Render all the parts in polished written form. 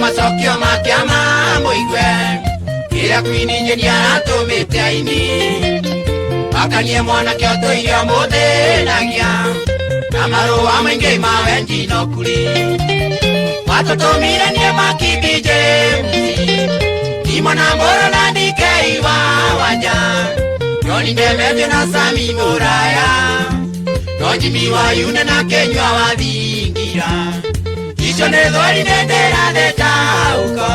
macokio makiama muigwe ira kwini nyeni aratumite aini akanie mwanake otoire umuthinagia na marua maingi ma wendi no kuri watutumire nie Makibi James imona mboro na DK wa wanja John Ndemete na Sami Muraya no Jimmy Wayune na Kenywa wathingira icio nĩ thweri ndendera thetauko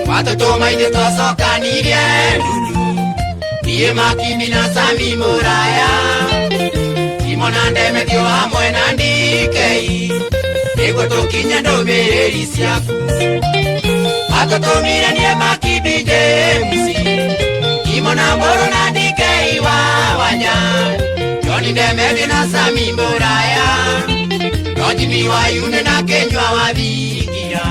watutuma ithe twacokanirie ndundu niĩ Makibi na Sami Muraya imona Ndemethio hamwe na DK nĩguo tũkinye ndũmĩrĩri ciaku watutumire nie Makibi James imona mboro na DK wa wanya John Ndemete na Sami Muraya no Jimmy Wayune na Kenywa wathingira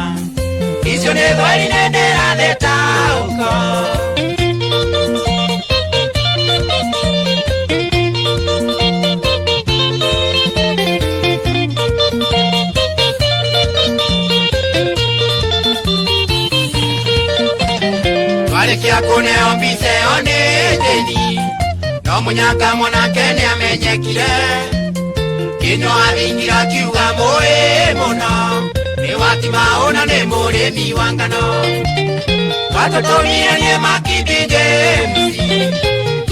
icio nĩ thweri ndendera thetauko twarĩkia kũneo mbica ĩyo nĩ thĩni no mũnyaka mwanake nĩ amenyekire Kenywa wathingira akiuga mũĩ mũno nĩ watimaũna nĩ mũrĩmi wa ngano watũtũmire nie Makibi James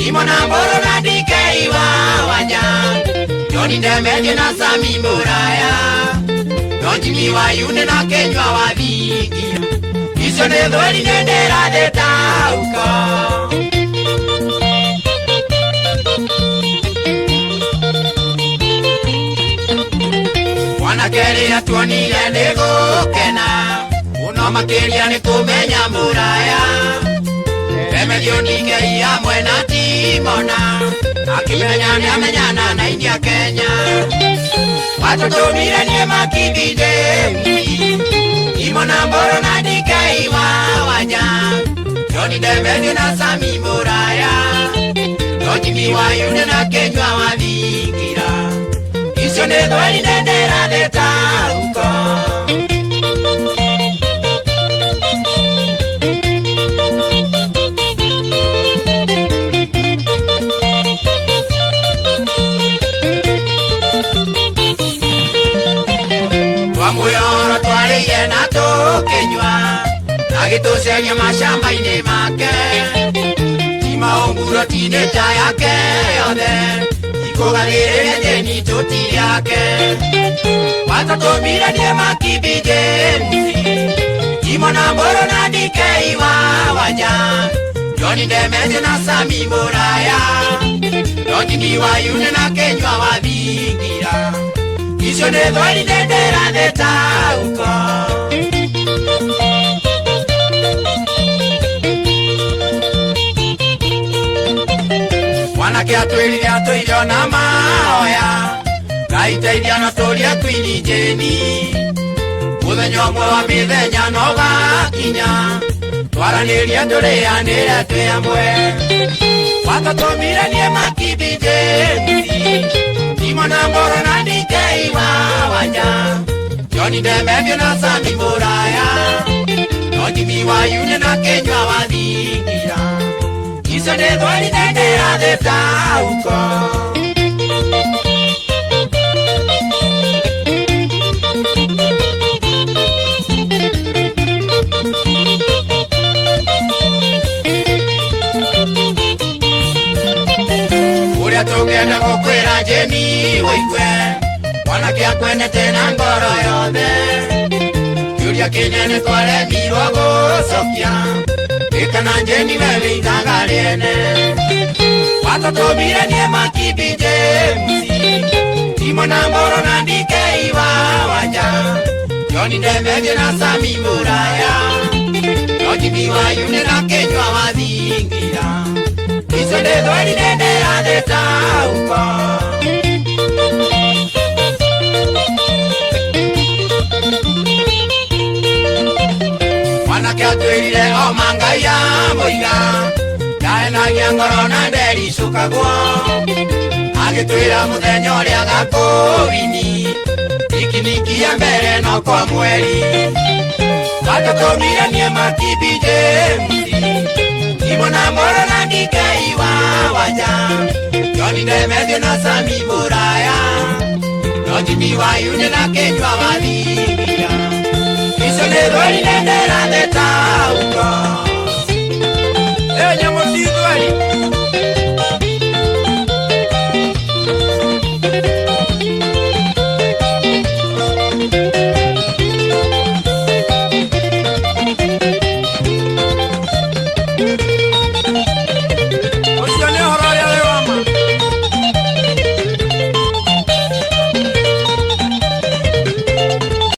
imona mboro na DK wa wanya John Ndemete na Sami Muraya no Jimmy Wayune na Kenywa wathingira icio nĩ thweri ndendera thetauko mwanake rĩrĩa tuonire nĩ gũkena mũno makĩria nĩ kũmenya Muraya Ndemethio DK hamwe na Timona akĩmenya nĩ amenyana na India Kenya watũtũmire nie Makibi James imona mboro na DK wa wanya John Ndemete na Sami Muraya no Jimmy Wayune na Kenywa wathingira icio nĩ thweri ndendera thetauko twamũyoro twarĩire na tũkĩnyua agĩtũceria mashamba-inĩ make timaũmburo tinĩta yake yothe ikũgagĩrĩre thĩni tũti yake watũtũmire nie Makibi James imona mboro na DK wa wanya John Ndemete na Sami Muraya no Jimmy Wayune na Kenywa wathingira icio nĩ thweri ndendera thetauko mwanake atwĩrire atũire na mahoya Ngai teithia na tũũrie Queen Jane mũthenya ũmwe wa mĩthenya no gakinya twaranĩrie tũrĩanĩre twĩ hamwe watũtũmire nie Makibi James imona mboro na DK wa wanya John Ndemethio na Sami Muraya no Jimmy Wayune na Kenywa wathingira icio nĩ thweri ndendera thetauko ũrĩa tũngĩenda gũkwĩra Jeni wĩigwe mwanake akwenete na ngoro yothe kĩũria kĩnene twaremirwo gũcokia kana Jeni we wĩithaga rĩene watũtũmire nie Makibi James imona mboro na DK wa wanja John Ndemete na Sami Muraya no Jimmy Wayune na Kenywa wathingira icio nĩ thweri ndendera thetauko mwanake atwĩrire o Mangai ya mũiga ndaenagia ngoro na ndericũkagwo agitwira muthenya uria gakuvini ikinikia mbere no kwa mweri atotomire nie Makibi James Imona Moro na Ndikei wa waja Johnny Ndemethio na Sami Buraya no Jimmy Wayune na Kenywa Wathibia icio nĩ rwari nendera theta